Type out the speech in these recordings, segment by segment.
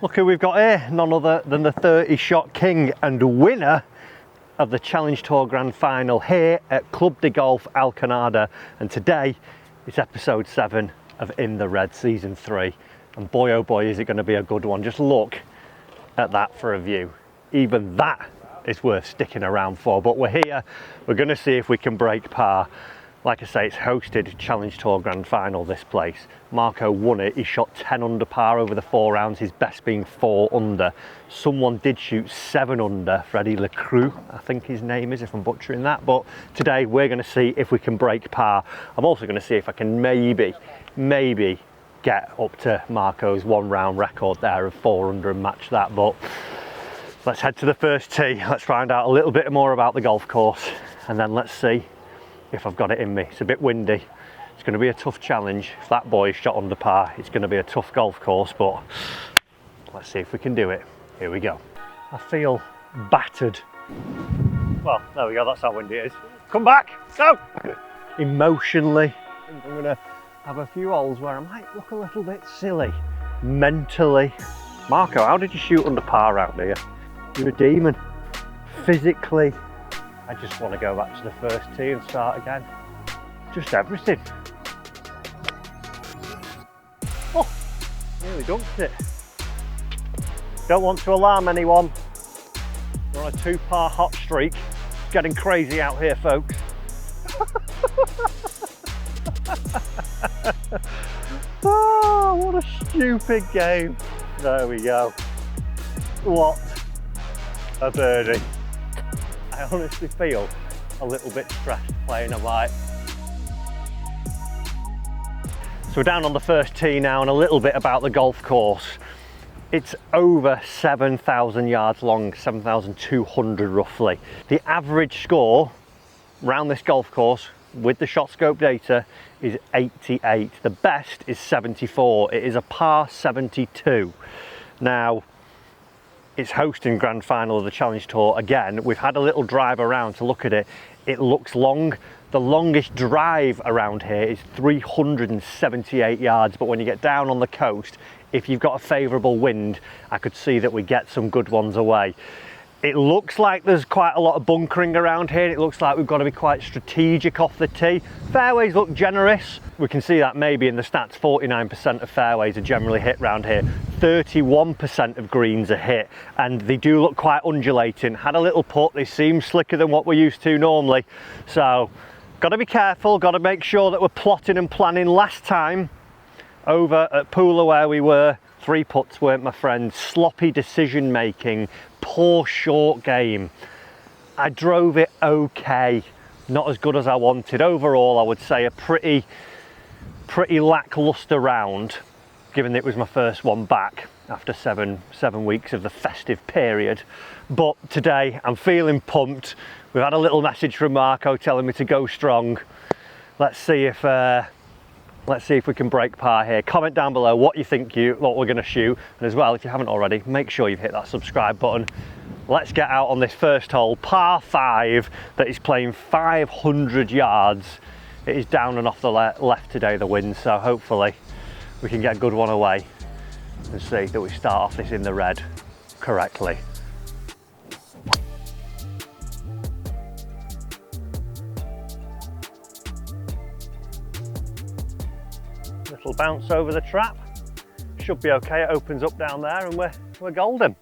Look who we've got here, none other than the 30-shot king and winner of the Challenge Tour Grand Final here at Club de Golf Alcanada. And today is episode 7 of In the Red season 3. And boy oh boy is it going to be a good one. Just look at that for a view. Even that is worth sticking around for. But we're here, we're going to see if we can break par. Like I say, it's hosted Challenge Tour Grand Final, this place. Marco won it. He shot 10 under par over the 4 rounds, his best being 4 under. Someone did shoot 7 under, Freddie Lecroux, I think his name is, if I'm butchering that. But today we're going to see if we can break par. I'm also going to see if I can maybe get up to Marco's 1 round record there of 4 under and match that. But let's head to the first tee. Let's find out a little bit more about the golf course, and then let's see if I've got it in me. It's a bit windy. It's going to be a tough challenge. If that boy's shot under par, it's going to be a tough golf course, but let's see if we can do it. Here we go. I feel battered. Well, there we go. That's how windy it is. Come back. Go! Emotionally, I think I'm going to have a few holes where I might look a little bit silly. Mentally. Marco, how did you shoot under par out here? You're a demon. Physically, I just want to go back to the first tee and start again. Just everything. Oh, nearly dunked it. Don't want to alarm anyone. We're on a 2-par hot streak. It's getting crazy out here, folks. Oh, what a stupid game. There we go. What a birdie. I honestly feel a little bit stressed playing a light. So we're down on the first tee now, and a little bit about the golf course. It's over 7,000 yards long, 7,200 roughly. The average score around this golf course with the shot scope data is 88. The best is 74. It is a par 72. Now, it's hosting Grand Final of the Challenge Tour again. We've had a little drive around to look at it. It looks long. The longest drive around here is 378 yards, but when you get down on the coast, if you've got a favourable wind, I could see that we get some good ones away. It looks like there's quite a lot of bunkering around here. It looks like we've got to be quite strategic off the tee. Fairways look generous. We can see that maybe in the stats. 49% of fairways are generally hit around here. 31% of greens are hit, and they do look quite undulating. Had a little putt. They seem slicker than what we're used to normally. So, got to be careful. Got to make sure that we're plotting and planning. Last time over at Pooler where we were, 3 putts weren't my friend. Sloppy decision making, poor short game. I drove it okay, not as good as I wanted. Overall, I would say a pretty lackluster round, given that it was my first one back after seven weeks of the festive period. But today I'm feeling pumped. We've had a little message from Marco telling me to go strong. Let's see if we can break par here. Comment down below what you think what we're going to shoot, and as well, if you haven't already, make sure you've hit that subscribe button. Let's get out on this first hole, par 5, that is playing 500 yards. It is down and off the left today, the wind, so hopefully we can get a good one away and see that we start off this in the red correctly. Little bounce over the trap, should be okay. It opens up down there and we're golden.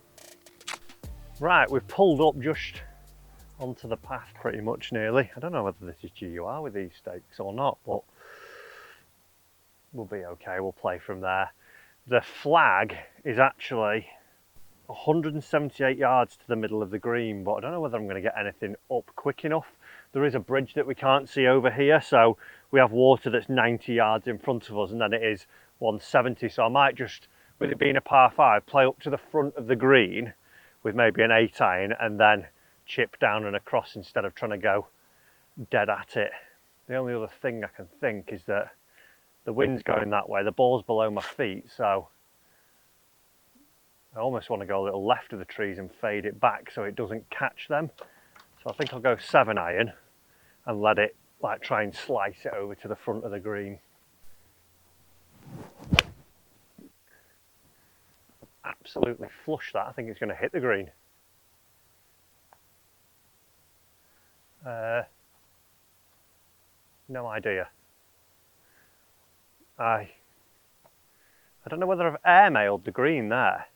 Right, we've pulled up just onto the path pretty much nearly. I don't know whether this is GUR with these stakes or not, but we'll be okay. We'll play from there. The flag is actually 178 yards to the middle of the green, but I don't know whether I'm going to get anything up quick enough. There is a bridge that we can't see over here, so we have water that's 90 yards in front of us, and then it is 170. So I might just, with it being a par 5, play up to the front of the green with maybe an 8-iron and then chip down and across instead of trying to go dead at it. The only other thing I can think is that the wind's going that way, the ball's below my feet, so I almost want to go a little left of the trees and fade it back so it doesn't catch them. So I think I'll go 7-iron and let it try and slice it over to the front of the green. absolutely flush that. I think it's going to hit the green. No idea. I don't know whether I've airmailed the green there.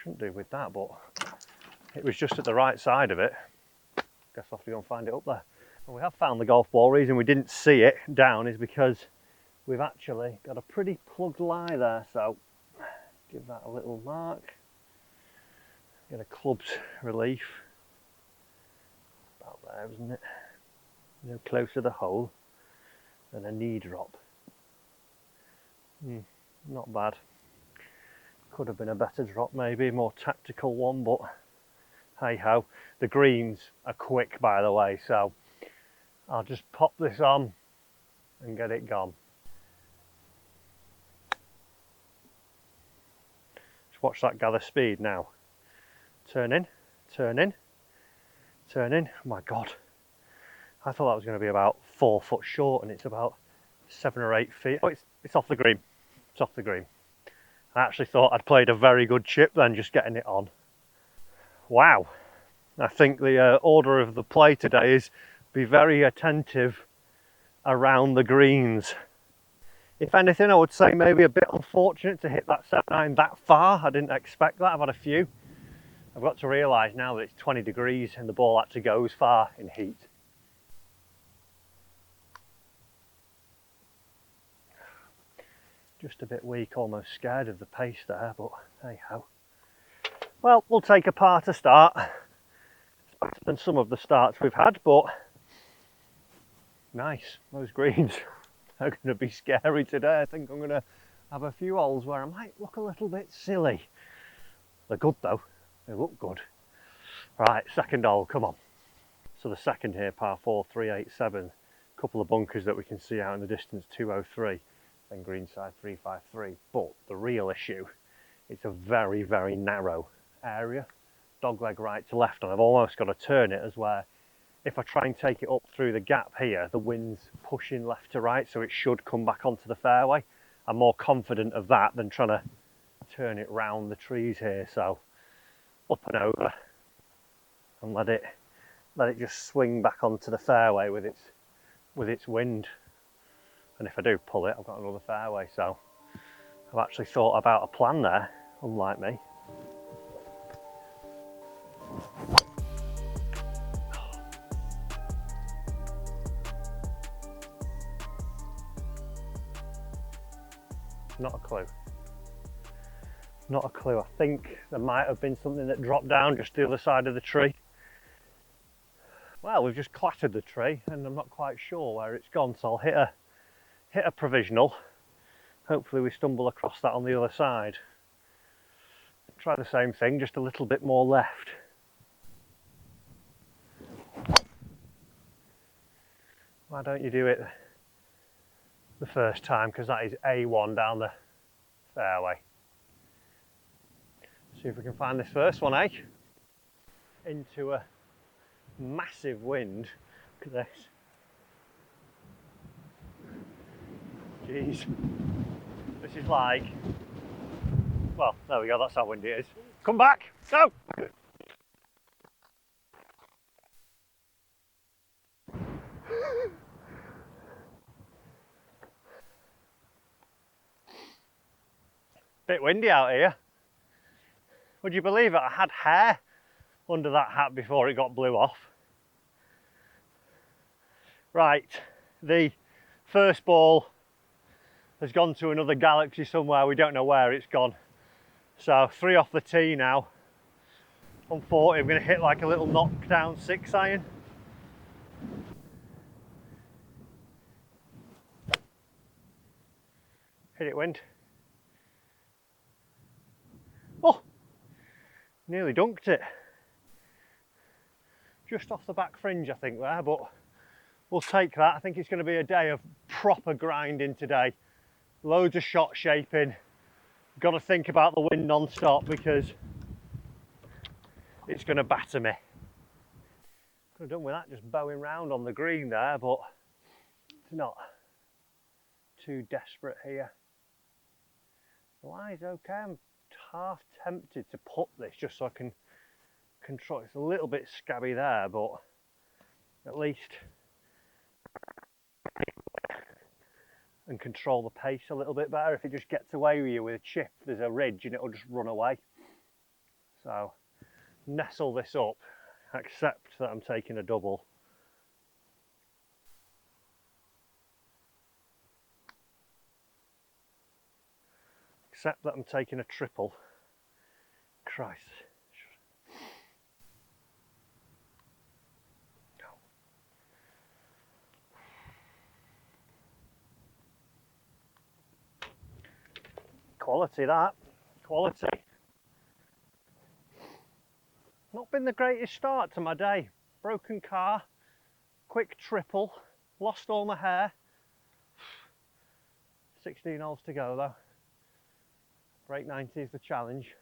Shouldn't do with that, but it was just at the right side of it. Guess I'll have to go and find it up there. Well, we have found the golf ball. The reason we didn't see it down is because we've actually got a pretty plugged lie there, so give that a little mark. Get a club's relief. About there, isn't it? No closer to the hole than a knee drop. Not bad. Could have been a better drop, maybe a more tactical one, but hey ho. The greens are quick, by the way, so I'll just pop this on and get it gone. Just watch that gather speed now. Turn in, turn in, turn in. Oh my God. I thought that was going to be about 4 foot short and it's about 7 or 8 feet. Oh, it's off the green. It's off the green. I actually thought I'd played a very good chip then, just getting it on. Wow. I think the order of the play today is be very attentive around the greens. If anything, I would say maybe a bit unfortunate to hit that 7-9 that far. I didn't expect that. I've had a few. I've got to realise now that it's 20 degrees and the ball actually goes far in heat. Just a bit weak, almost scared of the pace there, but hey ho. Well, we'll take a par to start. It's better than some of the starts we've had, but nice. Those greens are going to be scary today. I think I'm going to have a few holes where I might look a little bit silly. They're good though. They look good. Right, second hole, come on. So the second here, par 4, 387. A couple of bunkers that we can see out in the distance, 203. Then greenside 353, but the real issue, it's a very, very narrow area, dogleg right to left, and I've almost got to turn it as where if I try and take it up through the gap here, the wind's pushing left to right, so it should come back onto the fairway. I'm more confident of that than trying to turn it round the trees here, so up and over and let it just swing back onto the fairway with its wind. And if I do pull it, I've got another fairway, so I've actually thought about a plan there, unlike me. Not a clue. Not a clue. I think there might have been something that dropped down just the other side of the tree. Well, we've just clattered the tree and I'm not quite sure where it's gone, so I'll hit a provisional. Hopefully we stumble across that on the other side. Try the same thing, just a little bit more left. Why don't you do it the first time, because that is A1 down the fairway. See if we can find this first one, eh? Into a massive wind. Look at this. Jeez. This is like, well, there we go, that's how windy it is. Come back, go! Bit windy out here. Would you believe it? I had hair under that hat before it got blew off. Right, the first ball has gone to another galaxy somewhere. We don't know where it's gone. So 3 off the tee now. On 40, I'm going to hit like a little knockdown 6-iron. Hit it, wind. Oh, nearly dunked it. Just off the back fringe, I think there, but we'll take that. I think it's going to be a day of proper grinding today. Loads of shot shaping. Got to think about the wind non-stop because it's going to batter me. Could have done with that just bowing round on the green there, but it's not too desperate here. The lie's okay. I'm half tempted to put this just so I can control. It's a little bit scabby there, but at least and control the pace a little bit better. If it just gets away with you with a chip, there's a ridge and it'll just run away. So nestle this up, accept that I'm taking a double. Accept that I'm taking a triple. Christ. Quality that, quality. Not been the greatest start to my day. Broken car, quick triple, lost all my hair. 16 holes to go though. Break 90 is the challenge.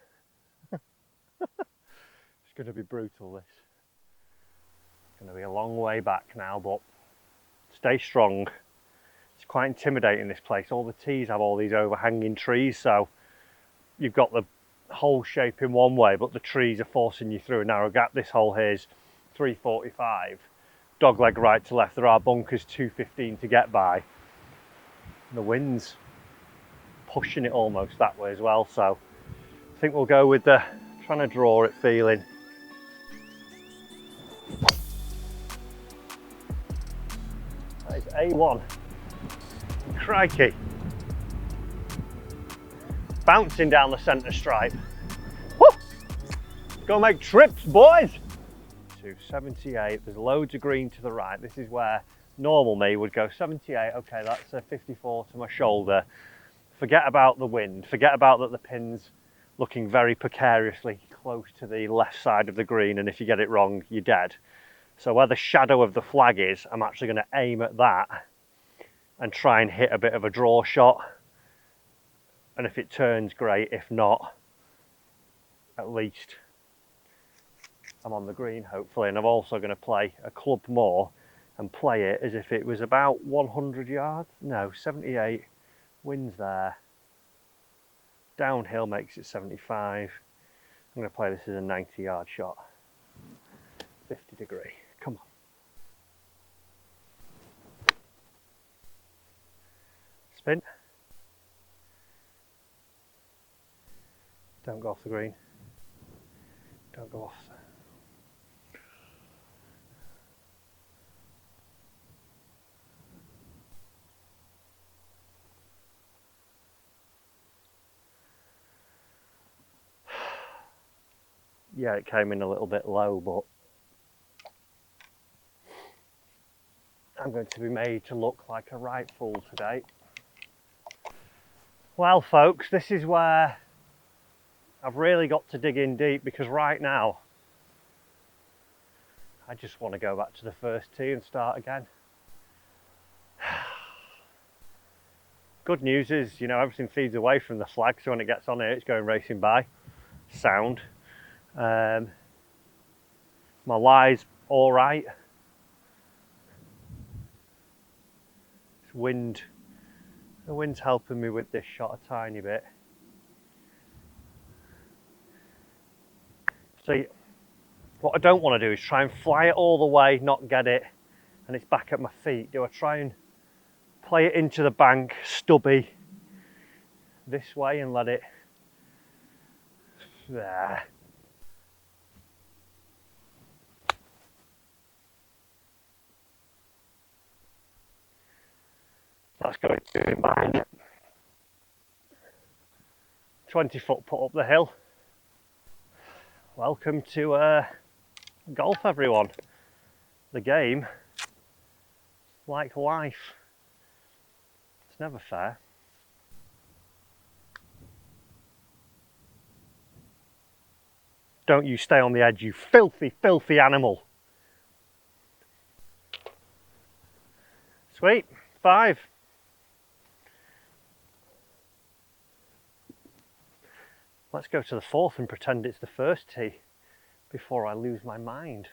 It's going to be brutal this. It's going to be a long way back now, but stay strong. It's quite intimidating, this place. All the tees have all these overhanging trees, so you've got the hole shape in one way, but the trees are forcing you through a narrow gap. This hole here is 345. Dogleg right to left. There are bunkers 215 to get by. The wind's pushing it almost that way as well, so I think we'll go with the trying to draw it feeling. That is A1. Crikey. Bouncing down the centre stripe. Woo! Go make trips, boys! 278, there's loads of green to the right. This is where normal me would go 78, okay, that's a 54 to my shoulder. Forget about the wind, forget about that the pin's looking very precariously close to the left side of the green, and if you get it wrong, you're dead. So where the shadow of the flag is, I'm actually going to aim at that and try and hit a bit of a draw shot. And if it turns, great. If not, at least I'm on the green, hopefully. And I'm also going to play a club more and play it as if it was about 100 yards. No, 78. Wind's there. Downhill makes it 75. I'm going to play this as a 90-yard shot. 50 degree. Come on. Spin. Don't go off the green. Don't go off. Yeah, it came in a little bit low, but I'm going to be made to look like a right fool today. Well, folks, this is where I've really got to dig in deep, because right now I just want to go back to the first tee and start again. Good news is, you know, everything feeds away from the flag, so when it gets on here, it's going racing by. Sound. My lie's all right. The wind's helping me with this shot a tiny bit. See, what I don't want to do is try and fly it all the way, not get it, and it's back at my feet. Do I try and play it into the bank, stubby, this way, and let it there? That's going to be mine. 20-foot put up the hill. Welcome to golf, everyone. The game, like life, it's never fair. Don't you stay on the edge, you filthy, filthy animal. Sweet, 5. Let's go to the 4th and pretend it's the first tee before I lose my mind.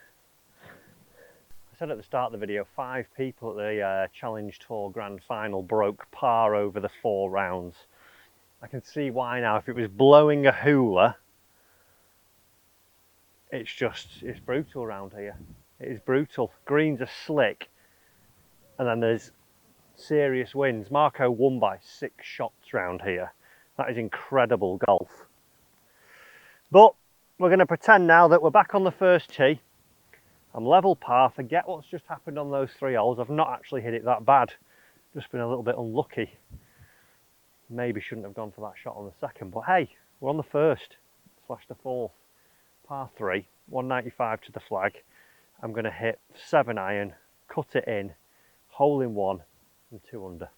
I said at the start of the video, 5 people at the Challenge Tour Grand Final broke par over the 4 rounds. I can see why now. If it was blowing a hula, it's brutal around here. It is brutal. Greens are slick, and then there's serious winds. Marco won by 6 shots round here. That is incredible golf. But we're going to pretend now that we're back on the first tee. I'm level par. Forget what's just happened on those 3 holes. I've not actually hit it that bad. Just been a little bit unlucky. Maybe shouldn't have gone for that shot on the second, but hey, we're on the first / the fourth. Par 3, 195 to the flag. I'm going to hit 7-iron, cut it in, hole in 1 and 2 under.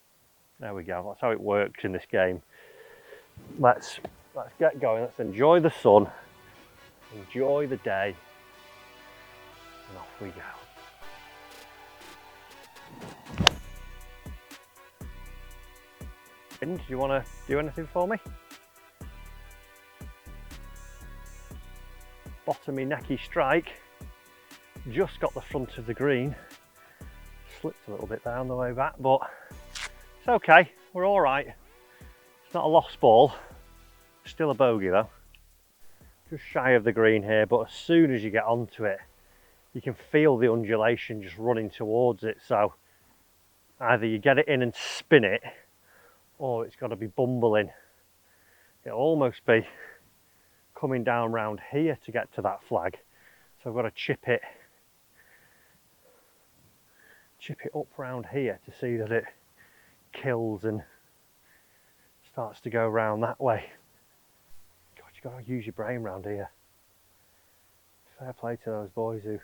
There we go. That's how it works in this game. Let's get going. Let's enjoy the sun, enjoy the day, and off we go. Do you want to do anything for me? Bottomy necky strike. Just got the front of the green. Slipped a little bit down the way back, but it's okay. We're all right. It's not a lost ball. Still a bogey though. Just shy of the green here, but as soon as you get onto it, you can feel the undulation just running towards it. So either you get it in and spin it, or it's got to be bumbling. It'll almost be coming down round here to get to that flag. So I've got to chip it up round here to see that it kills and starts to go round that way. God, you've got to use your brain round here. Fair play to those boys who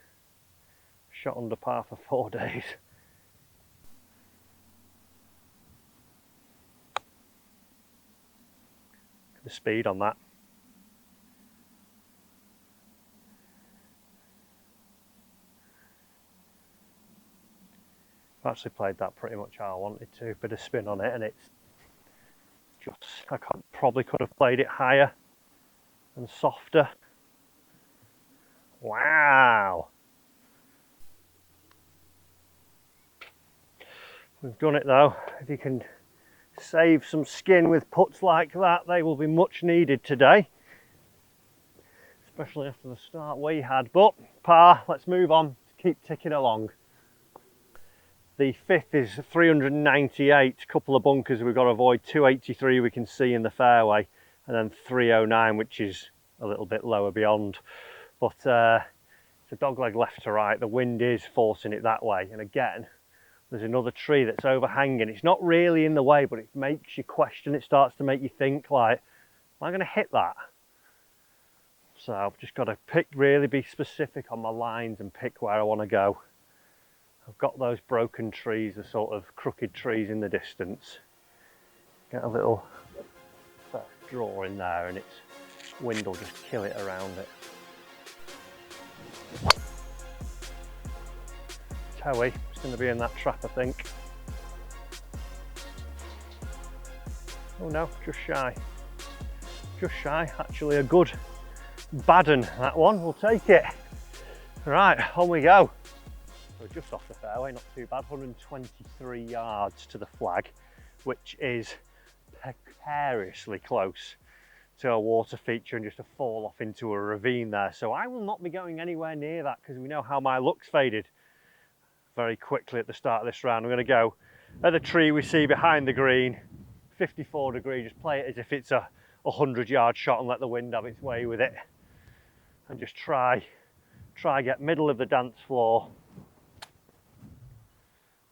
shot under par for 4 days. The speed on that. I've actually played that pretty much how I wanted to. Bit of spin on it, and it's just, probably could have played it higher and softer. Wow. We've done it though. If you can save some skin with putts like that, they will be much needed today, especially after the start we had. But par, let's move on, keep ticking along. The fifth is 398, couple of bunkers we've got to avoid. 283 we can see in the fairway, and then 309, which is a little bit lower beyond. But it's a dogleg left to right. The wind is forcing it that way, and again there's another tree that's overhanging. It's not really in the way, but it makes you question. It starts to make you think, like, am I going to hit that? So I've just got to really be specific on my lines and pick where I want to go. I've got those broken trees, the sort of crooked trees in the distance. Get a little draw in there and its wind will just kill it around it. Toey, it's going to be in that trap, I think. Oh no, just shy. Just shy, actually a good bad un, that one, we'll take it. Right, on we go. So just off the fairway, not too bad, 123 yards to the flag, which is precariously close to a water feature and just a fall off into a ravine there. So I will not be going anywhere near that because we know how my luck's faded very quickly at the start of this round. I'm going to go at the tree we see behind the green, 54 degree, just play it as if it's a 100-yard shot and let the wind have its way with it. And just try get middle of the dance floor.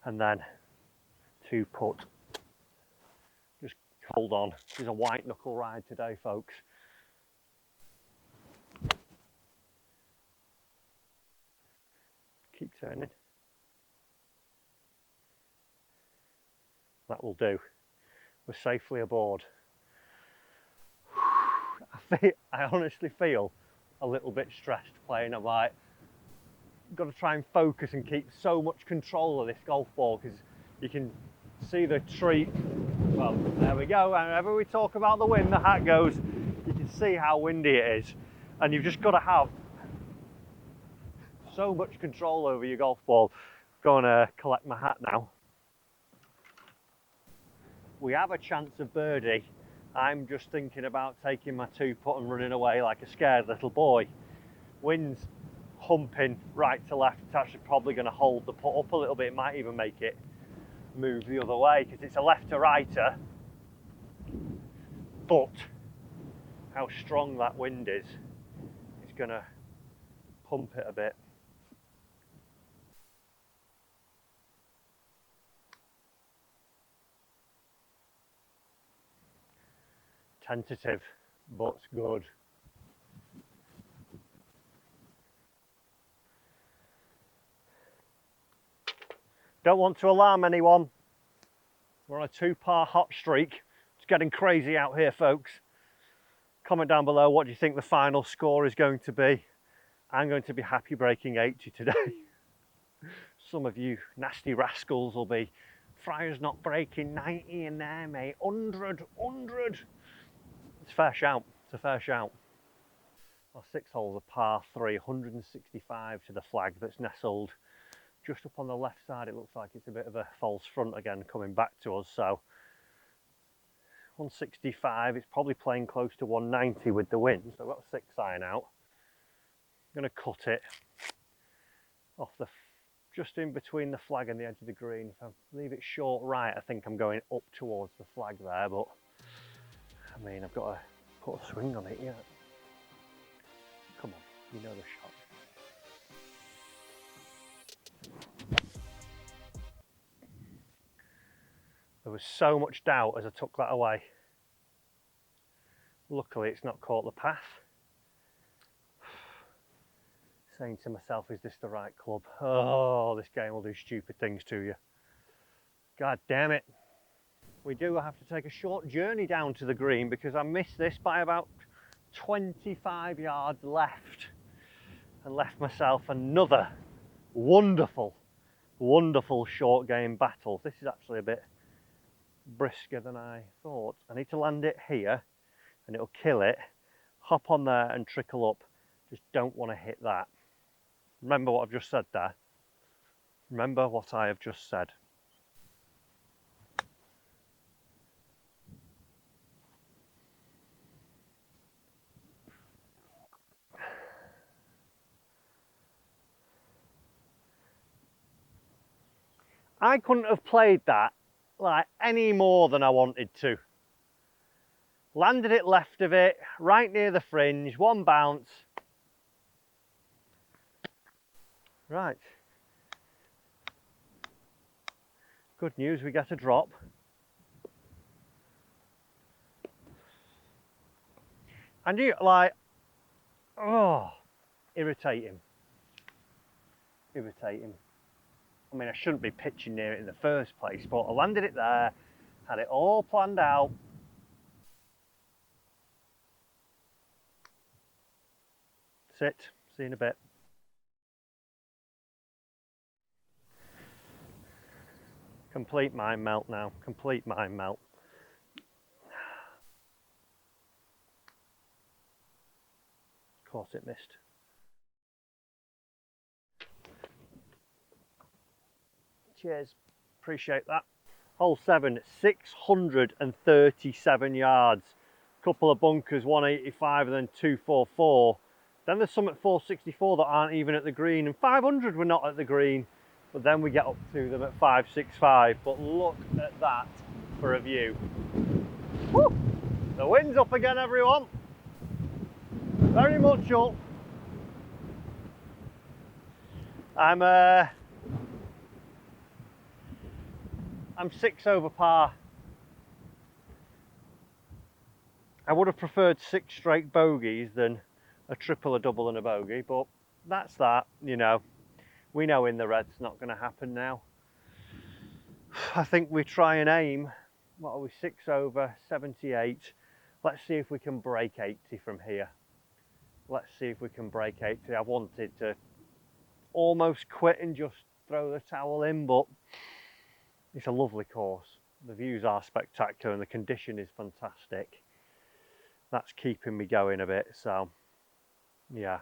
And then 2 putt. Just hold on. This is a white knuckle ride today, folks. Keep turning. That will do. We're safely aboard. I honestly feel a little bit stressed playing. I'm like, got to try and focus and keep so much control of this golf ball because you can see the tree. Well, there we go. Whenever we talk about the wind, the hat goes. You can see how windy it is, and you've just got to have so much control over your golf ball. Going to collect my hat now. We have a chance of birdie I'm just thinking about taking my 2-putt and running away like a scared little boy. Wind's humping right to left. It's actually probably going to hold the putt up a little bit. It might even make it move the other way because it's a left to righter. But how strong that wind is going to pump it a bit. Tentative, but good. Don't want to alarm anyone. We're on a 2-par hot streak. It's getting crazy out here, folks. Comment down below, what do you think the final score is going to be? I'm going to be happy breaking 80 today. Some of you nasty rascals will be, Fryer's not breaking 90 in there, mate. 100. It's a fair shout. It's a fair shout. Our 6 hole's a par 3, 165 to the flag that's nestled just up on the left side. It looks like it's a bit of a false front again coming back to us. So 165, it's probably playing close to 190 with the wind. So I've got a 6 iron out. I'm going to cut it off the just in between the flag and the edge of the green. If I leave it short right, I think I'm going up towards the flag there, but I mean, I've got to put a swing on it yet. Come on, you know the shot. There was so much doubt as I took that away. Luckily, it's not caught the path. Saying to myself, is this the right club? Oh, this game will do stupid things to you. God damn it. We do have to take a short journey down to the green because I missed this by about 25 yards left and left myself another wonderful short game battle. This is actually a bit brisker than I thought. I need to land it here and it'll kill it. Hop on there and trickle up. Just don't want to hit that. Remember what I've just said there. Remember what I have just said. I couldn't have played that like any more than I wanted to. Landed it left of it, right near the fringe, one bounce. Right. Good news, we get a drop. And you like, oh, irritating. I mean, I shouldn't be pitching near it in the first place, but I landed it there, had it all planned out. Sit, see you in a bit. Complete mind melt now, complete mind melt. Of course it missed. Cheers, appreciate that. Hole 7, 637 yards. Couple of bunkers, 185 and then 244. Then there's some at 464 that aren't even at the green, and 500 were not at the green. But then we get up to them at 565. But look at that for a view. Woo! The wind's up again, everyone. Very much up. I'm 6 over par. I would have preferred 6 straight bogeys than a triple, a double and a bogey, but that's that, you know. We know in the red it's not going to happen now. I think we try and aim, what are we, 6 over, 78. Let's see if we can break 80 from here. Let's see if we can break 80. I wanted to almost quit and just throw the towel in, but it's a lovely course. The views are spectacular and the condition is fantastic. That's keeping me going a bit, so yeah.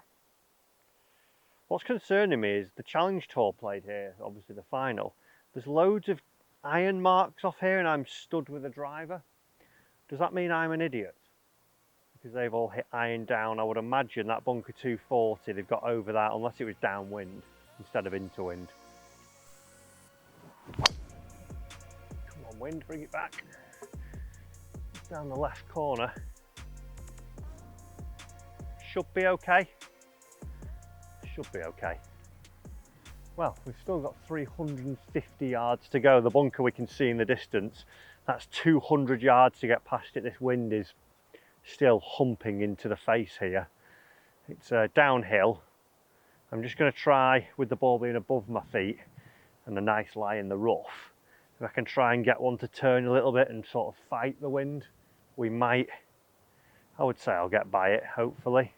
What's concerning me is the Challenge Tour played here, obviously the final. There's loads of iron marks off here and I'm stood with a driver. Does that mean I'm an idiot? Because they've all hit iron down. I would imagine that bunker 240, they've got over that unless it was downwind instead of into wind. Come on wind, bring it back. Down the left corner. Should be okay. Should be okay. Well, we've still got 350 yards to go. The bunker we can see in the distance, that's 200 yards to get past it. This wind is still humping into the face here. It's downhill. I'm just going to try, with the ball being above my feet and a nice lie in the rough, if I can try and get one to turn a little bit and sort of fight the wind, we might. I would say I'll get by it, hopefully.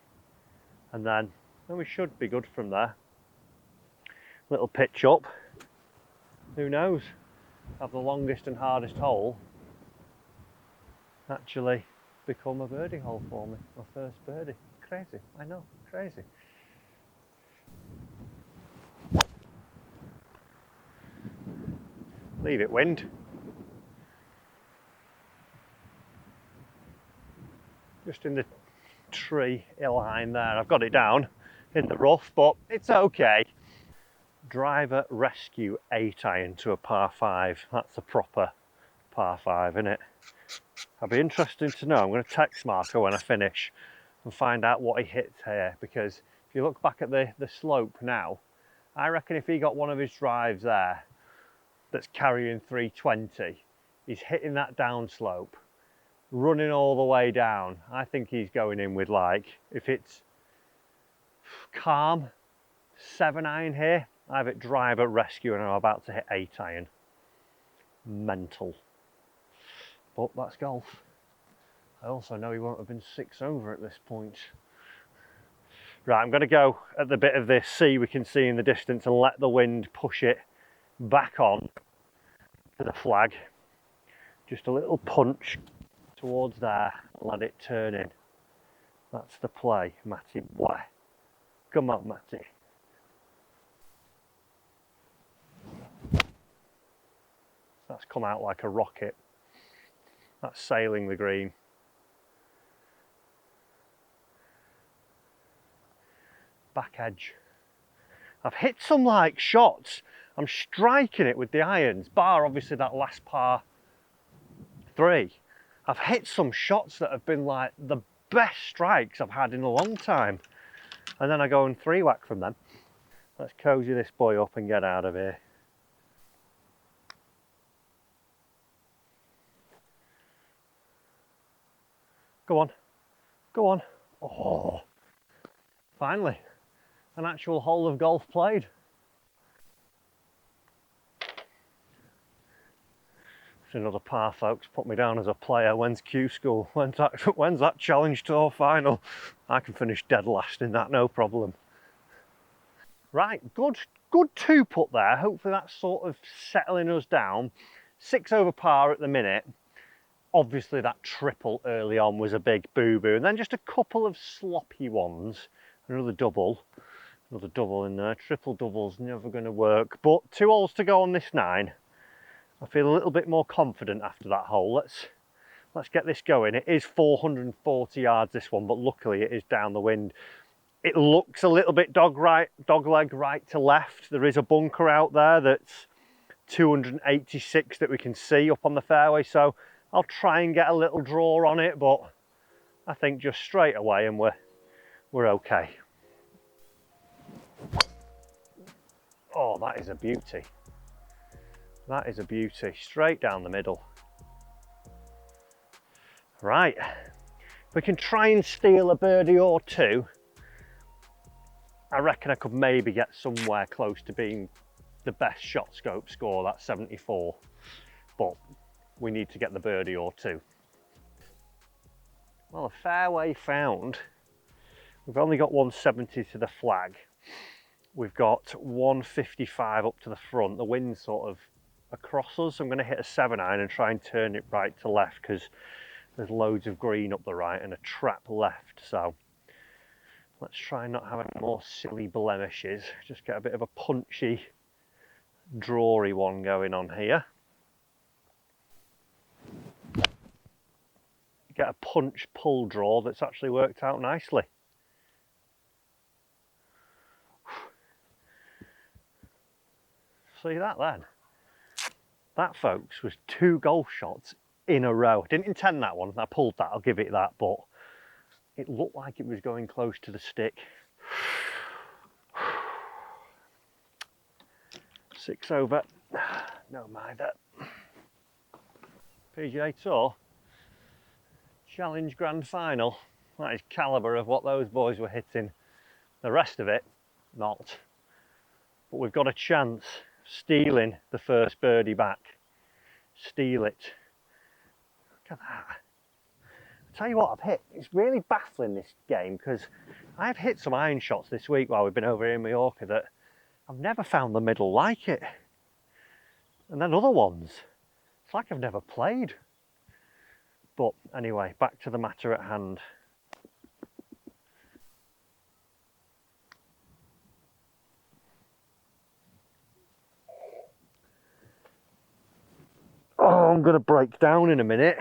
And then we should be good from there. Little pitch up. Who knows? Have the longest and hardest hole actually become a birdie hole for me. My first birdie. Crazy, I know, crazy. Leave it, wind. Just in the tree line there. I've got it down in the rough, but it's okay. Driver rescue 8 iron to a par 5. That's a proper par 5, isn't it? I'll be interested to know. I'm going to text Marco when I finish and find out what he hits here, because if you look back at the slope now, I reckon if he got one of his drives there that's carrying 320, he's hitting that down slope, running all the way down. I think he's going in with, like, if it's calm, 7 iron here, I have it driver rescue and I'm about to hit 8 iron. Mental. But that's golf. I also know he won't have been 6 over at this point. Right, I'm going to go at the bit of this sea we can see in the distance and let the wind push it back on to the flag. Just a little punch towards there, let it turn in. That's the play, Matty boy. Come on, Matty. That's come out like a rocket. That's sailing the green. Back edge. I've hit some like shots. I'm striking it with the irons, bar obviously that last par 3. I've hit some shots that have been like the best strikes I've had in a long time. And then I go and 3-whack from them. Let's cozy this boy up and get out of here. Go on, go on. Oh, finally, an actual hole of golf played. It's another par, folks. Put me down as a player. When's Q school? When's that Challenge Tour final? I can finish dead last in that, no problem. Right, good 2-putt there. Hopefully that's sort of settling us down. 6 over par at the minute. Obviously that triple early on was a big boo-boo, and then just a couple of sloppy ones. Another double in there. Triple double's never going to work, but 2 holes to go on this 9. I feel a little bit more confident after that hole. Let's get this going. It is 440 yards this one, but luckily it is down the wind. It looks a little bit dogleg right to left. There is a bunker out there that's 286 that we can see up on the fairway, so I'll try and get a little draw on it, but I think just straight away and we're okay. Oh, that is a beauty. That is a beauty, straight down the middle. Right, we can try and steal a birdie or 2. I reckon I could maybe get somewhere close to being the best shot scope score, that's 74. But we need to get the birdie or 2. Well, a fairway found. We've only got 170 to the flag. We've got 155 up to the front. The wind's sort of across us. So I'm going to hit a 7 iron and try and turn it right to left, because there's loads of green up the right and a trap left. So let's try and not have any more silly blemishes. Just get a bit of a punchy, drawy one going on here. get a punch pull draw that's actually worked out nicely. See that then? That, folks, was 2 golf shots in a row. Didn't intend that one, I pulled that, I'll give it that, but it looked like it was going close to the stick. 6 over, no mither. PGA Tour Challenge Grand Final. That is calibre of what those boys were hitting. The rest of it, not. But we've got a chance stealing the first birdie back. Steal it. Look at that. I'll tell you what I've hit. It's really baffling, this game, because I've hit some iron shots this week while we've been over here in Mallorca that I've never found the middle like it. And then other ones, it's like I've never played. But anyway, back to the matter at hand. Oh, I'm going to break down in a minute.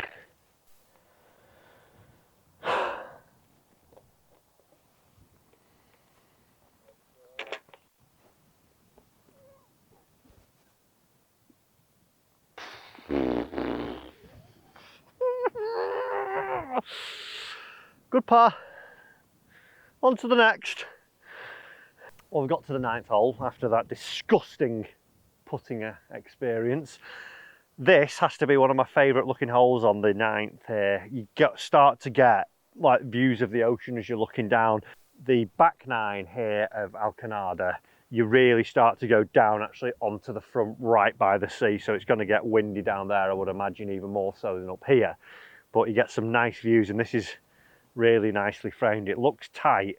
Good par. On to the next. Well, we got to the 9th hole after that disgusting putting experience. This has to be one of my favourite looking holes on the 9th here. You start to get like views of the ocean as you're looking down. The back 9 here of Alcanada, you really start to go down actually onto the front right by the sea, so it's going to get windy down there, I would imagine, even more so than up here. But you get some nice views, and this is really nicely framed. It looks tight,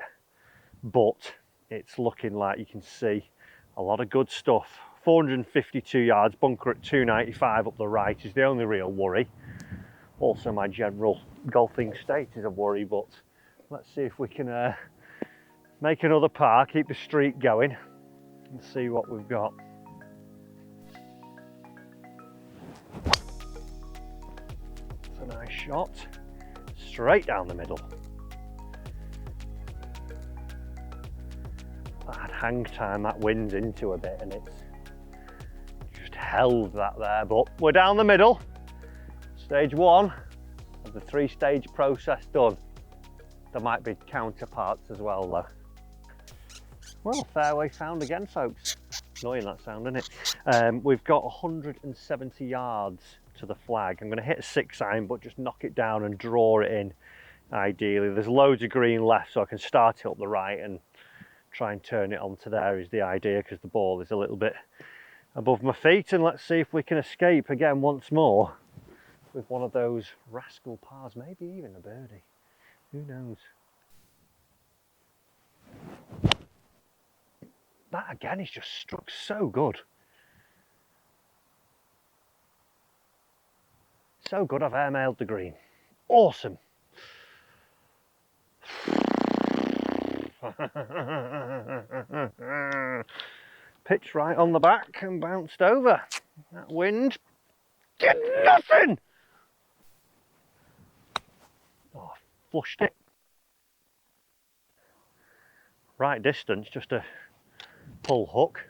but it's looking like you can see a lot of good stuff. 452 yards, bunker at 295 up the right is the only real worry. Also my general golfing state is a worry, but let's see if we can make another par, keep the streak going and see what we've got. It's a nice shot, straight down the middle. Bad hang time, that wind's into a bit and it's just held that there, but we're down the middle. Stage 1 of the 3-stage process done. There might be counterparts as well though. Well, fairway found again, folks. Annoying that sound, isn't it? We've got 170 yards to the flag. I'm going to hit a 6-iron, but just knock it down and draw it in, ideally. There's loads of green left, so I can start it up the right and try and turn it onto there is the idea, because the ball is a little bit above my feet. And let's see if we can escape again once more with one of those rascal pars, maybe even a birdie. Who knows? That again is just struck so good. So good I've airmailed the green. Awesome. Pitched right on the back and bounced over. That wind did nothing. Oh, flushed it. Right distance, just a pull hook.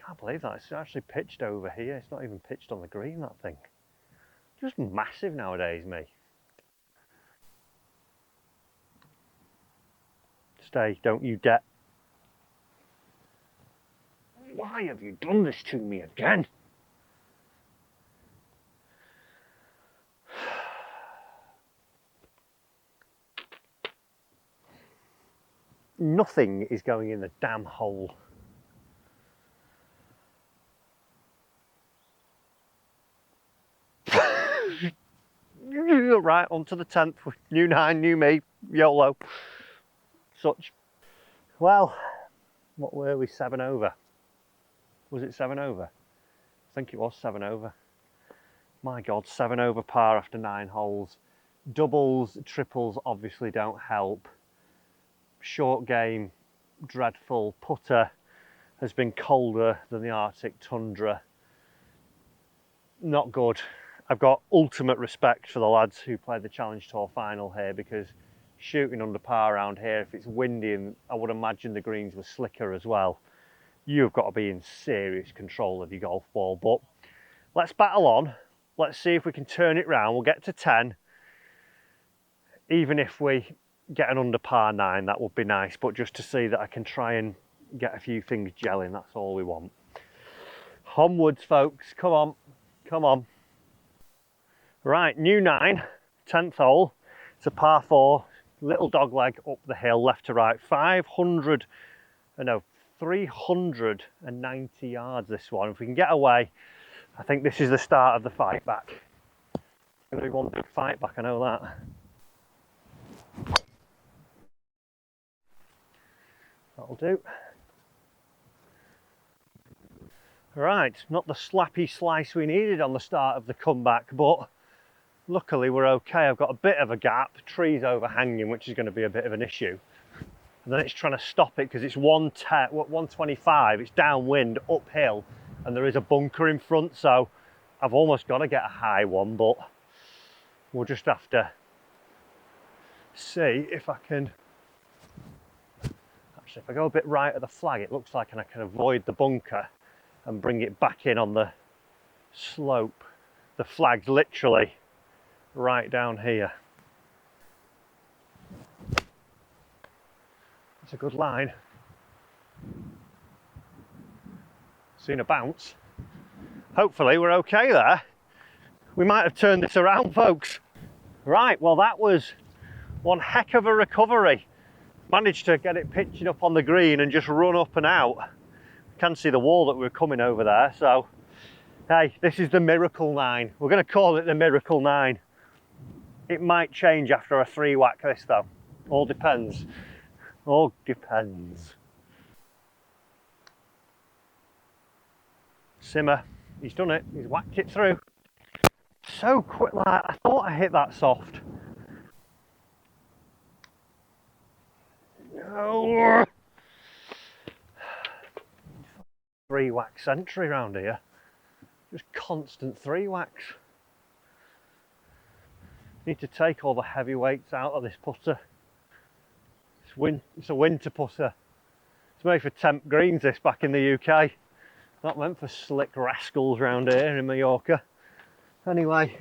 Can't believe that, it's actually pitched over here. It's not even pitched on the green, that thing. Just massive nowadays, me. Stay, don't you dare. Why have you done this to me again? Nothing is going in the damn hole. Right, on to the 10th. New 9, new me, YOLO. Such. Well, what were we, 7 over? Was it 7 over? I think it was 7 over. My God, 7 over par after 9 holes. Doubles, triples obviously don't help. Short game, dreadful. Putter has been colder than the Arctic tundra. Not good. I've got ultimate respect for the lads who play the Challenge Tour final here, because shooting under par around here, if it's windy, and I would imagine the greens were slicker as well, you've got to be in serious control of your golf ball. But let's battle on. Let's see if we can turn it round. We'll get to 10. Even if we get an under par 9, that would be nice. But just to see that I can try and get a few things gelling, that's all we want. Onwards, folks. Come on. Come on. Right, new 9, 10th hole. It's a par 4, little dog leg up the hill, left to right. 390 yards this one. If we can get away, I think this is the start of the fight back. It's going to be one big fight back, I know that. That'll do. Right, not the slappy slice we needed on the start of the comeback, but luckily we're okay. I've got a bit of a gap, trees overhanging, which is going to be a bit of an issue. And then it's trying to stop it because it's 125, it's downwind, uphill, and there is a bunker in front, so I've almost got to get a high one, but we'll just have to see if I can. Actually, if I go a bit right at the flag, it looks like I can avoid the bunker and bring it back in on the slope. The flag's literally right down here. That's a good line. Seen a bounce. Hopefully we're okay there. We might have turned this around, folks. Right, well that was one heck of a recovery. Managed to get it pitching up on the green and just run up and out. You can see the wall that we were coming over there, so hey, this is the Miracle 9. We're going to call it the Miracle 9. It might change after a 3-whack this though. All depends. All depends. Simmer, he's done it. He's whacked it through. So quick, like, I thought I hit that soft. No. 3-whack century round here. Just constant 3-whacks. Need to take all the heavy weights out of this putter. It's a winter putter. It's made for temp greens, this, back in the UK. Not meant for slick rascals round here in Mallorca. Anyway,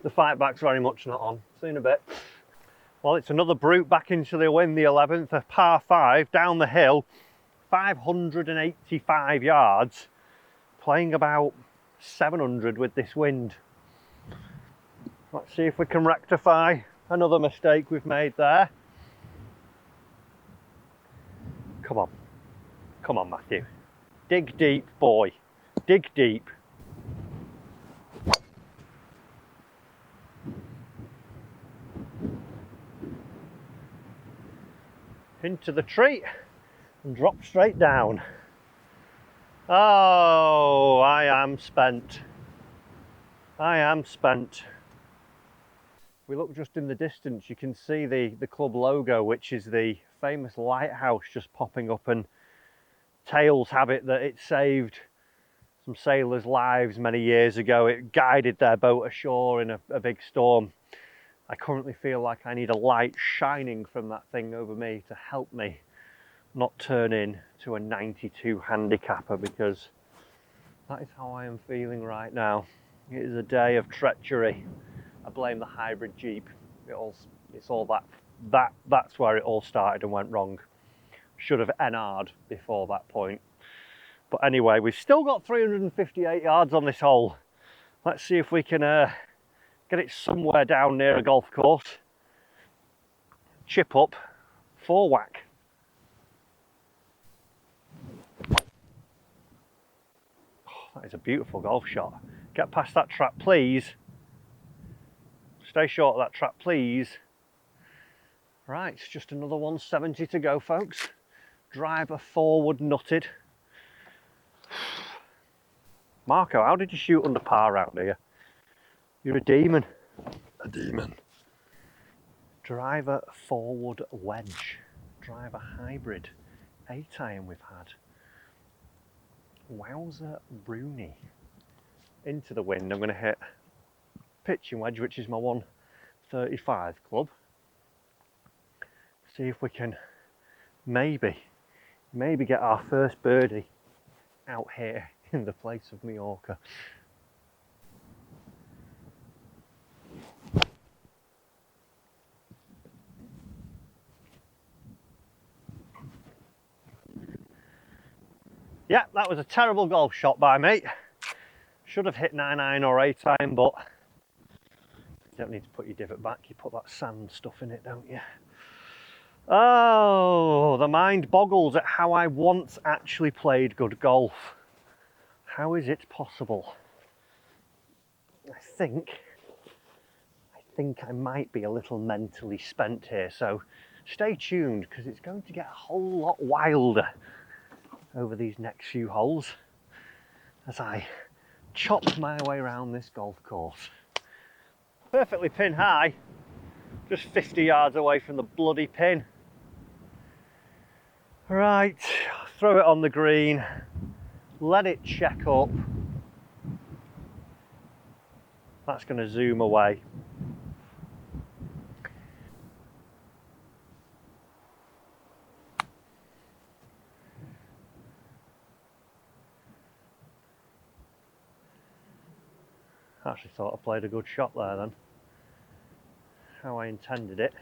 the fight back's very much not on. See you in a bit. Well, it's another brute back into the wind, the 11th, a par 5 down the hill, 585 yards, playing about 700 with this wind. Let's see if we can rectify another mistake we've made there. Come on. Come on, Matthew. Dig deep, boy. Dig deep. Into the tree and drop straight down. Oh, I am spent. I am spent. We look just in the distance, you can see the club logo, which is the famous lighthouse just popping up, and tales have it that it saved some sailors' lives many years ago. It guided their boat ashore in a big storm. I currently feel like I need a light shining from that thing over me to help me not turn into a 92 handicapper, because that is how I am feeling right now. It is a day of treachery. I blame the hybrid Jeep. It's all that's where it all started and went wrong. Should have NR'd before that point. But anyway, we've still got 358 yards on this hole. Let's see if we can get it somewhere down near a golf course. Chip up, 4-whack. Oh, that is a beautiful golf shot. Get past that trap, please. Stay short of that trap, please. Right, it's just another 170 to go, folks. Driver forward nutted. Marco, how did you shoot under par out here? You're a demon. A demon. Driver forward wedge. Driver hybrid. 8-iron we've had. Wowzer Rooney. Into the wind, I'm going to hit pitching wedge, which is my 135 club. See if we can maybe get our first birdie out here in the place of Mallorca. Yeah, that was a terrible golf shot by me. Should have hit 9 iron or 8 iron, but you don't need to put your divot back, you put that sand stuff in it, don't you? Oh, the mind boggles at how I once actually played good golf. How is it possible? I think I might be a little mentally spent here, so stay tuned because it's going to get a whole lot wilder over these next few holes as I chop my way around this golf course. Perfectly pin high, just 50 yards away from the bloody pin. Right, throw it on the green, let it check up. That's going to zoom away. I actually thought I played a good shot there then. How I intended it.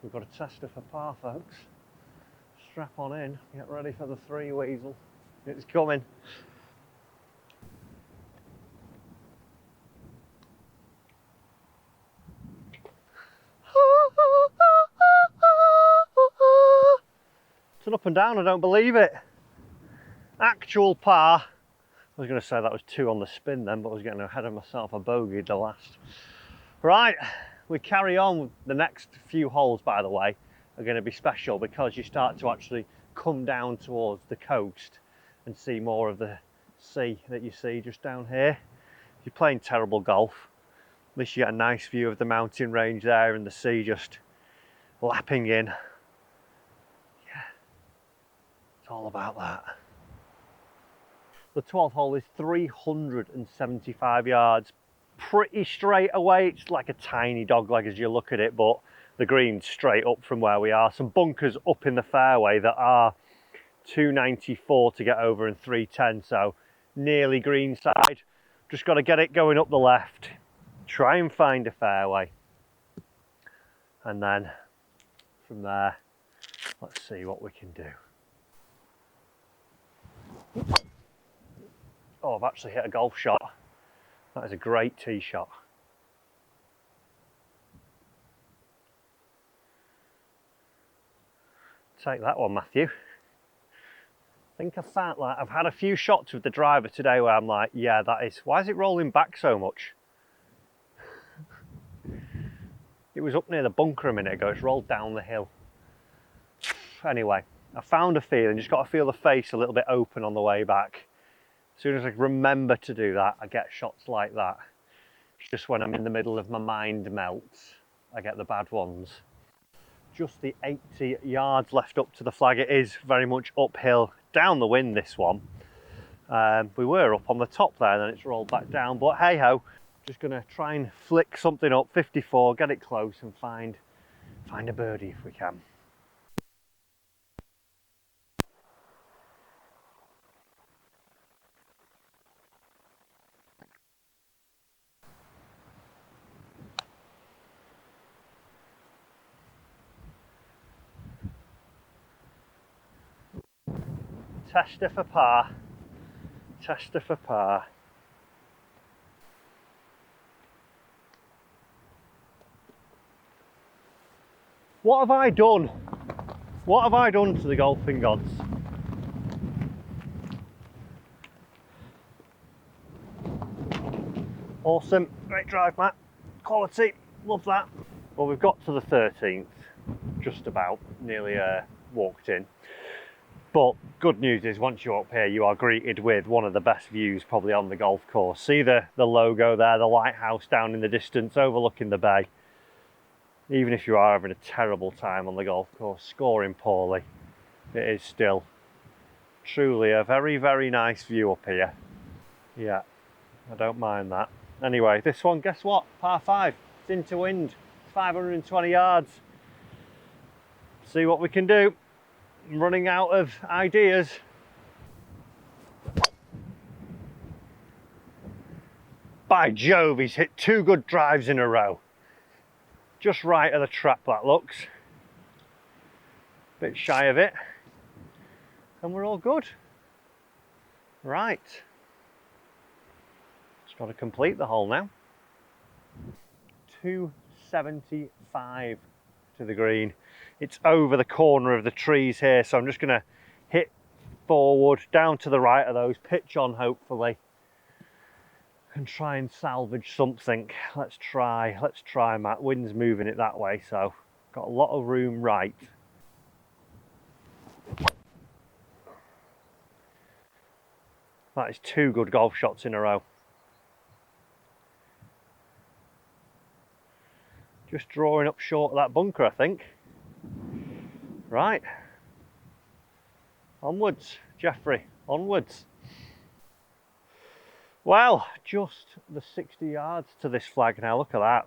We've got a tester for par, folks. Strap on in, get ready for the 3 weasel. It's coming. It's an up and down, I don't believe it. Actual par. I was going to say that was 2 on the spin then, but I was getting ahead of myself. I bogeyed the last. Right, we carry on. The next few holes, by the way, are going to be special because you start to actually come down towards the coast and see more of the sea that you see just down here. If you're playing terrible golf, at least you get a nice view of the mountain range there and the sea just lapping in. Yeah, it's all about that. The 12th hole is 375 yards, pretty straight away. It's like a tiny dogleg as you look at it, but the green's straight up from where we are. Some bunkers up in the fairway that are 294 to get over and 310, so nearly green side. Just got to get it going up the left, try and find a fairway, and then from there, let's see what we can do. Oh, I've actually hit a golf shot. That is a great tee shot. Take that one, Matthew. I think I found, like, I've had a few shots with the driver today where I'm like, yeah, that is, why is it rolling back so much? It was up near the bunker a minute ago, it's rolled down the hill. Anyway, I found a feeling, just got to feel the face a little bit open on the way back. As soon as I remember to do that, I get shots like that. It's just when I'm in the middle of my mind melts, I get the bad ones. Just the 80 yards left up to the flag. It is very much uphill, down the wind this one. We were up on the top there, then it's rolled back down, but hey ho, just gonna try and flick something up, 54, get it close and find a birdie if we can. Tester for par, tester for par. What have I done? What have I done to the golfing gods? Awesome, great drive, Matt. Quality, love that. Well, we've got to the 13th, just about, nearly walked in. But good news is once you're up here, you are greeted with one of the best views probably on the golf course. See the logo there, the lighthouse down in the distance overlooking the bay. Even if you are having a terrible time on the golf course, scoring poorly, it is still truly a very, very nice view up here. Yeah, I don't mind that. Anyway, this one, guess what? Par 5. It's into wind. 520 yards. See what we can do. I'm running out of ideas. By Jove, he's hit 2 good drives in a row. Just right of the trap, that looks. Bit shy of it. And we're all good. Right. Just got to complete the hole now. 275 to the green. It's over the corner of the trees here, so I'm just going to hit forward, down to the right of those, pitch on hopefully, and try and salvage something. Let's try, Matt. Wind's moving it that way, so got a lot of room right. That is 2 good golf shots in a row. Just drawing up short of that bunker, I think. Right. Onwards, Jeffrey, onwards. Well, just the 60 yards to this flag now. Look at that.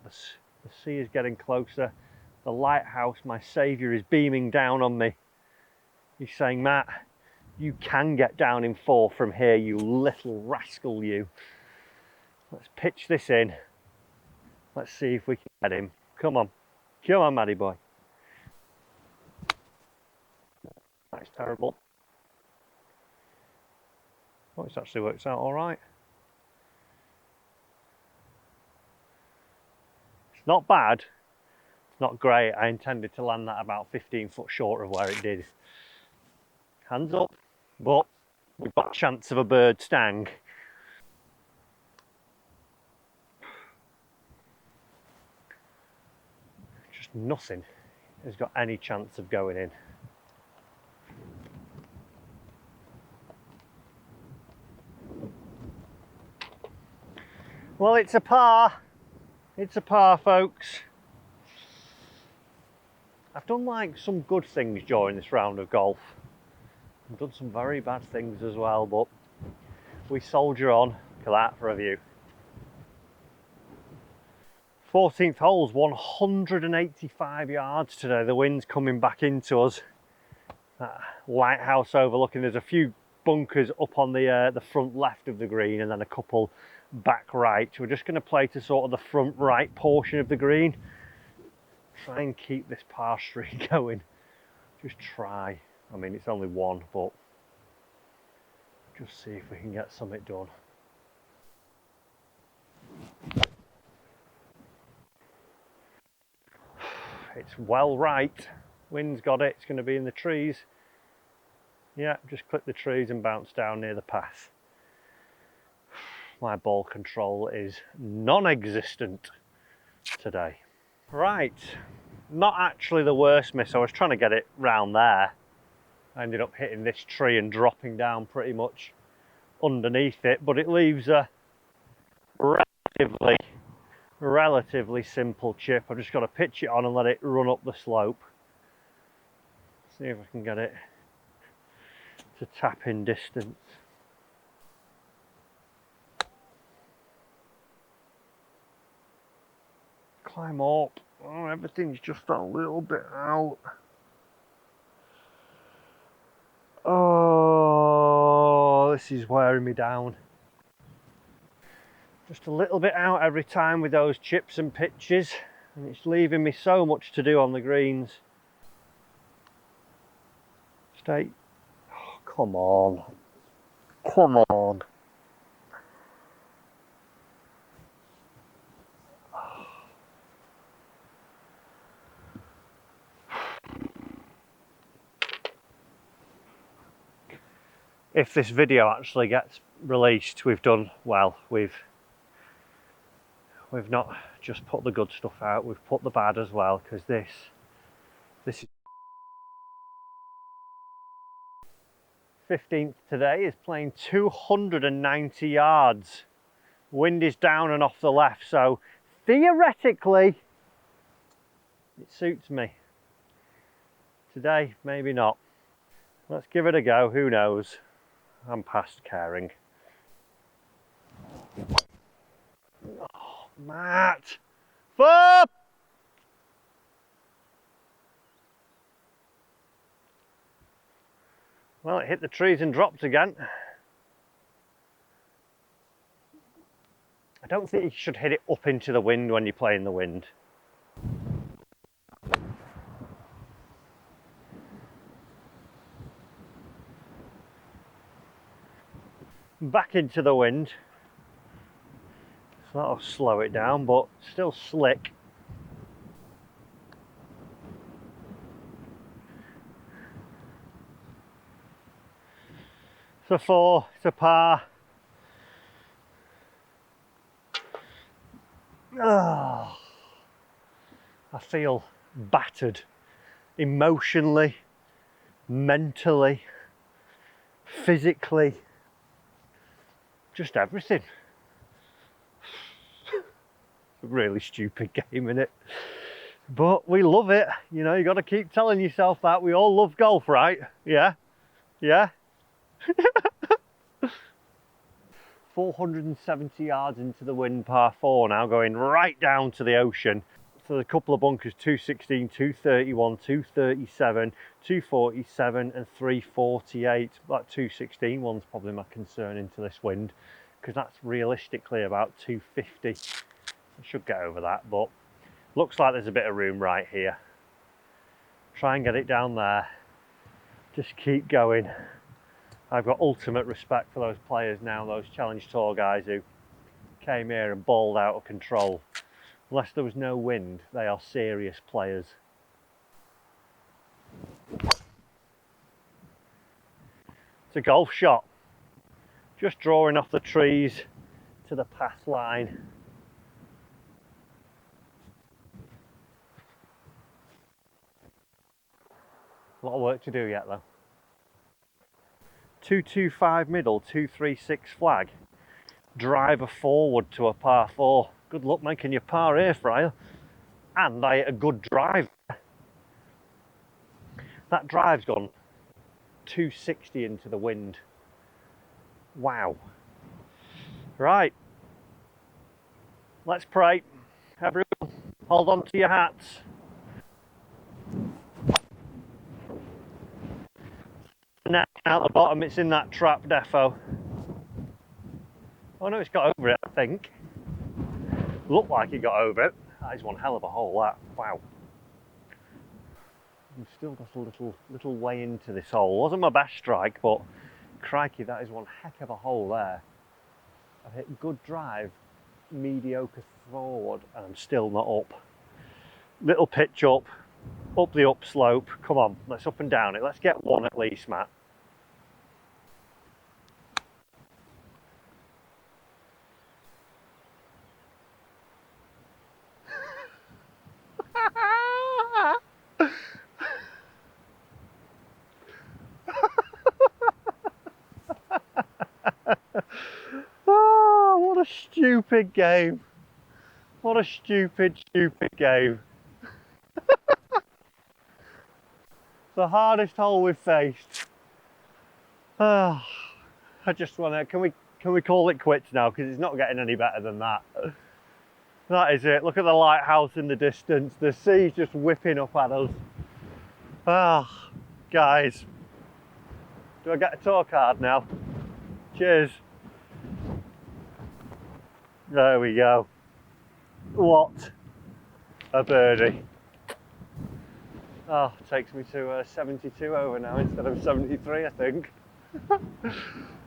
The sea is getting closer. The lighthouse, my saviour, is beaming down on me. He's saying, Matt, you can get down in 4 from here, you little rascal, you. Let's pitch this in. Let's see if we can get him. Come on. Come on, Maddie boy. That's terrible. Oh, it's actually works out all right. It's not bad. It's not great. I intended to land that about 15 foot short of where it did. Hands up, but we've got a chance of a bird stang. Just nothing has got any chance of going in. Well, it's a par. It's a par, folks. I've done like some good things during this round of golf. I've done some very bad things as well, but we soldier on. Look at that for a view. 14th hole's 185 yards today. The wind's coming back into us. That lighthouse overlooking. There's a few bunkers up on the front left of the green and then a couple back right. We're just going to play to sort of the front right portion of the green. Try and keep this par streak going. Just try. I mean, it's only 1, but just see if we can get something done. It's well right. Wind's got it. It's going to be in the trees. Yeah, just clip the trees and bounce down near the path. My ball control is non-existent today. Right, not actually the worst miss. I was trying to get it round there. I ended up hitting this tree and dropping down pretty much underneath it, but it leaves a relatively simple chip. I've just got to pitch it on and let it run up the slope. See if I can get it to tap in distance. Climb up. Oh, everything's just a little bit out. Oh, this is wearing me down. Just a little bit out every time with those chips and pitches, and it's leaving me so much to do on the greens. Stay. Oh, come on. Come on. If this video actually gets released, we've done well. We've not just put the good stuff out, we've put the bad as well, because this is 15th today, is playing 290 yards. Wind is down and off the left, so theoretically it suits me. Today, maybe not. Let's give it a go, who knows? I'm past caring. Oh, Matt! Up! Well, it hit the trees and dropped again. I don't think you should hit it up into the wind when you play in the wind. Back into the wind. So that'll slow it down, but still slick. It's a 4, it's a par. Oh, I feel battered emotionally, mentally, physically, just everything. A really stupid game, innit? But we love it. You know, you got to keep telling yourself that. We all love golf, right? Yeah? Yeah? 470 yards into the wind, par 4 now, going right down to the ocean. So there's a couple of bunkers, 216, 231, 237, 247 and 348. That 216 one's probably my concern into this wind, because that's realistically about 250. I should get over that, but looks like there's a bit of room right here. Try and get it down there. Just keep going. I've got ultimate respect for those players now, those Challenge Tour guys who came here and balled out of control. Unless there was no wind, they are serious players. It's a golf shot. Just drawing off the trees to the path line. A lot of work to do yet though. 225 middle, 236 flag. Driver forward to a par 4. Good luck making your par here, Fryer. And I hit a good drive. That drive's gone 260 into the wind. Wow. Right. Let's pray. Everyone, hold on to your hats. Net out the bottom, it's in that trap defo. Oh no, it's got over it, I think. Looked like it got over it. That is one hell of a hole, that. Wow. I've still got a little way into this hole. Wasn't my best strike, but crikey, that is one heck of a hole there. I've hit good drive, mediocre forward, and I'm still not up. Little pitch up the upslope. Come on, let's up and down it. Let's get one at least, Matt. Oh, what a stupid game. What a stupid game. The hardest hole we've faced. Oh, I just want to, can we call it quits now, because it's not getting any better than that. That is it. Look at the lighthouse in the distance. The sea's just whipping up at us. Ah, oh, guys. Do I get a tour card now? Cheers. There we go. What a birdie. Oh, it takes me to 72 over now instead of 73, I think.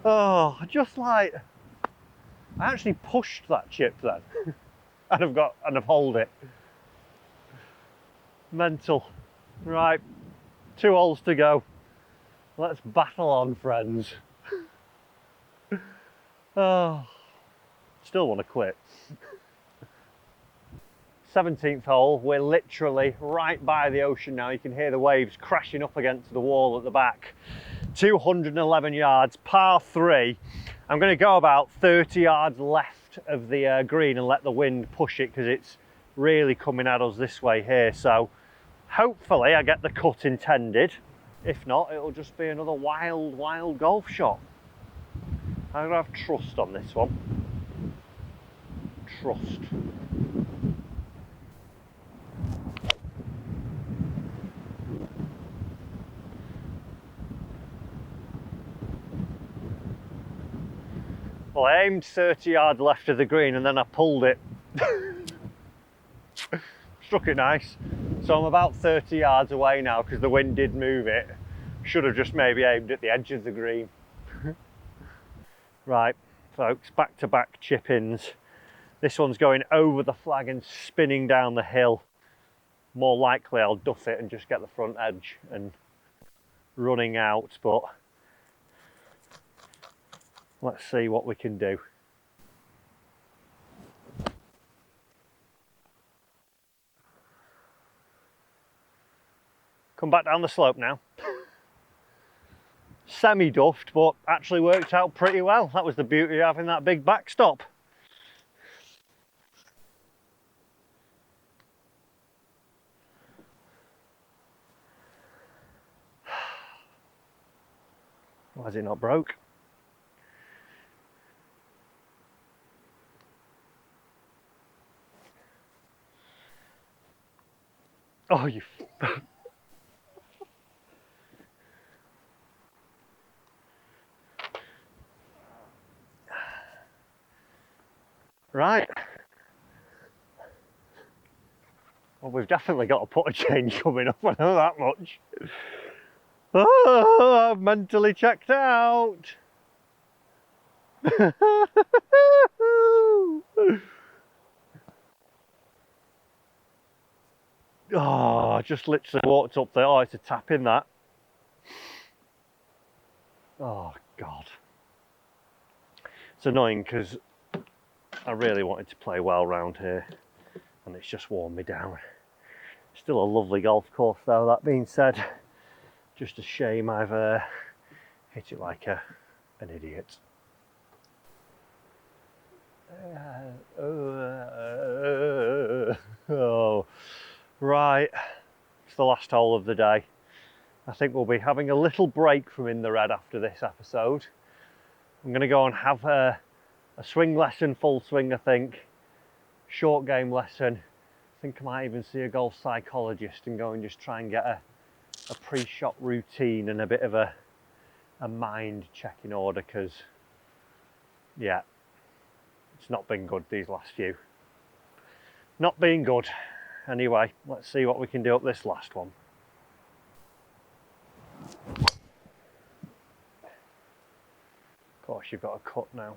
Oh, just like, I actually pushed that chip then. and I've holed it. Mental. Right, 2 holes to go. Let's battle on, friends. Oh, still want to quit. 17th hole, we're literally right by the ocean now. You can hear the waves crashing up against the wall at the back. 211 yards, par 3. I'm going to go about 30 yards left of the green and let the wind push it, because it's really coming at us this way here. So hopefully I get the cut intended. If not, it'll just be another wild golf shot. I'm going to have trust on this one. trust. Well, I aimed 30 yards left of the green and then I pulled it. Struck it nice. So I'm about 30 yards away now because the wind did move it. Should have just maybe aimed at the edge of the green. Right, folks, back-to-back chip-ins. This one's going over the flag and spinning down the hill. More likely I'll duff it and just get the front edge and running out, but let's see what we can do. Come back down the slope now. Semi-duffed, but actually worked out pretty well. That was the beauty of having that big backstop. Why is it not broke? Oh, you... Right. Well, we've definitely got a putter change coming up, I know that much. Oh, I've mentally checked out. Oh, I just literally walked up there. Oh, it's a tap in that. Oh, God. It's annoying because I really wanted to play well round here and it's just worn me down. Still a lovely golf course though, that being said. Just a shame I've hit it like an idiot. Oh, right. It's the last hole of the day. I think we'll be having a little break from in the red after this episode. I'm going to go and have a swing lesson, full swing I think, short game lesson. I think I might even see a golf psychologist and go and just try and get a pre-shot routine and a bit of a mind check in order, because yeah, it's not been good these last few. Not been good. Anyway, let's see what we can do up this last one. Of course, you've got a cut now.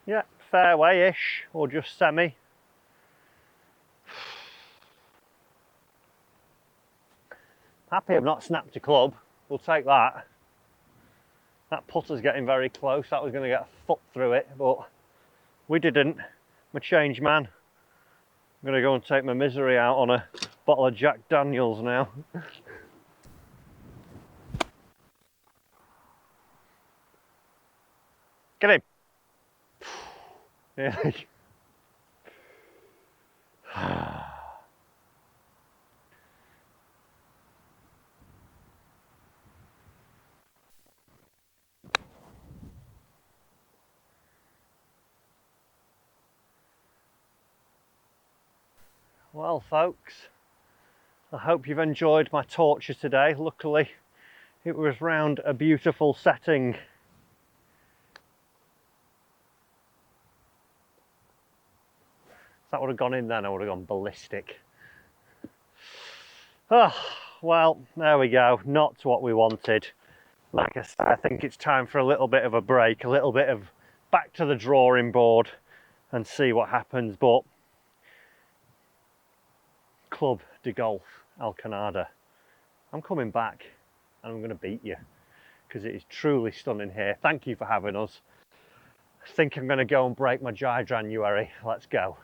Yeah, fairway-ish, or just semi. Happy I've not snapped a club. We'll take that. That putter's getting very close. That was going to get a foot through it, but we didn't. I'm a changed man. I'm going to go and take my misery out on a bottle of Jack Daniels now. Get him. Yeah. Well, folks, I hope you've enjoyed my torture today. Luckily, it was round a beautiful setting. If that would have gone in then, I would have gone ballistic. Oh, well, there we go. Not what we wanted. Like I said, I think it's time for a little bit of a break, a little bit of back to the drawing board and see what happens. But Club de Golf Alcanada, I'm coming back and I'm going to beat you because it is truly stunning here. Thank you for having us. I think I'm going to go and break my January. Let's go.